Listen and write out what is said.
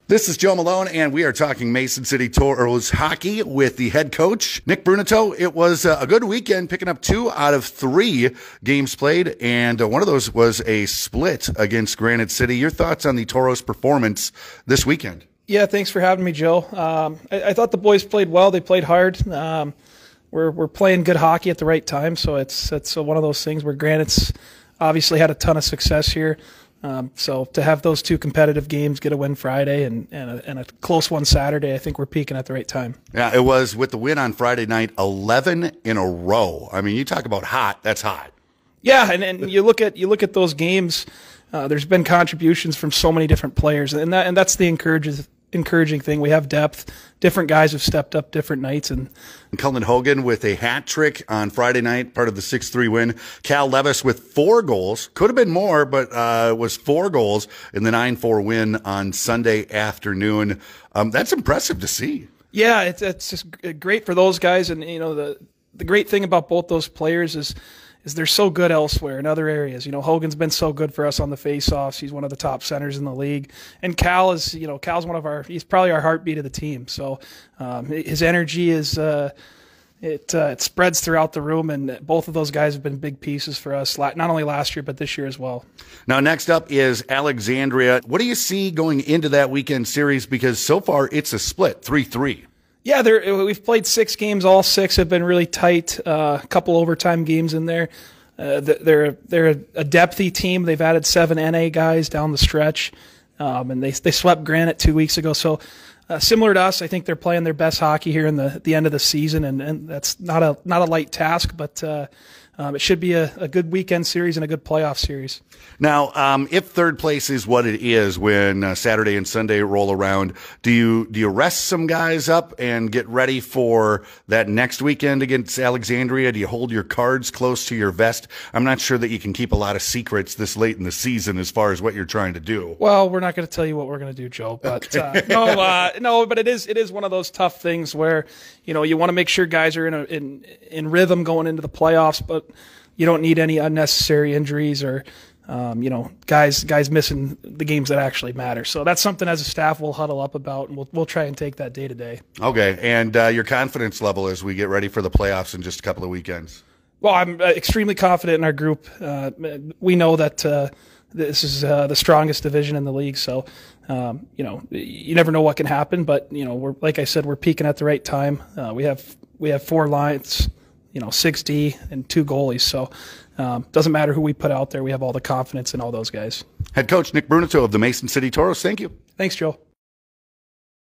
This is Joe Malone, and we are talking Mason City Toros hockey with the head coach, Nick Bruneteau. It was a good weekend, picking up 2 out of 3 games played, and one of those was a split against Granite City. Your thoughts on the Toros' performance this weekend? Yeah, thanks for having me, Joe. I thought the boys played well. They played hard. We're playing good hockey at the right time, so it's one of those things where Granite's obviously had a ton of success here. So to have those 2 competitive games, get a win Friday and a close one Saturday, I think we're peaking at the right time. Yeah, it was with the win on Friday night, 11 in a row. I mean, you talk about hot, that's hot. Yeah, and you look at those games. There's been contributions from so many different players, and that's the encouraging thing. We have depth. Different guys have stepped up different nights. And Cullen Hogan with a hat trick on Friday night, part of the 6-3 win. Cal Levis with 4 goals. Could have been more, but was 4 goals in the 9-4 win on Sunday afternoon. That's impressive to see. Yeah, it's just great for those guys. And, you know, the great thing about both those players is they're so good elsewhere in other areas. You know, Hogan's been so good for us on the faceoffs. He's one of the top centers in the league. And Cal's one of he's probably our heartbeat of the team. So his energy is it spreads throughout the room, and both of those guys have been big pieces for us, not only last year but this year as well. Now, next up is Alexandria. What do you see going into that weekend series? Because so far it's a split, 3-3. Yeah, we've played 6 games. All 6 have been really tight. A couple overtime games in there. They're a depthy team. They've added 7 NA guys down the stretch, and they swept Granite 2 weeks ago. So similar to us, I think they're playing their best hockey here in the end of the season, and that's not a light task, but it should be a good weekend series and a good playoff series. Now, if third place is what it is when Saturday and Sunday roll around, do you rest some guys up and get ready for that next weekend against Alexandria? Do you hold your cards close to your vest? I'm not sure that you can keep a lot of secrets this late in the season as far as what you're trying to do. Well, we're not going to tell you what we're going to do, Joe. But okay. No, but it is one of those tough things where you want to make sure guys are in rhythm going into the playoffs, but you don't need any unnecessary injuries or guys missing the games that actually matter. So that's something as a staff we'll huddle up about, and we'll try and take that day to day. Okay, and your confidence level as we get ready for the playoffs in just a couple of weekends? Well, I'm extremely confident in our group. We know that this is the strongest division in the league, so you never know what can happen. But we're, like I said, we're peaking at the right time. We have 4 lines, 6D and 2 goalies. So doesn't matter who we put out there. We have all the confidence in all those guys. Head coach Nick Bruneteau of the Mason City Toros. Thank you. Thanks, Joe.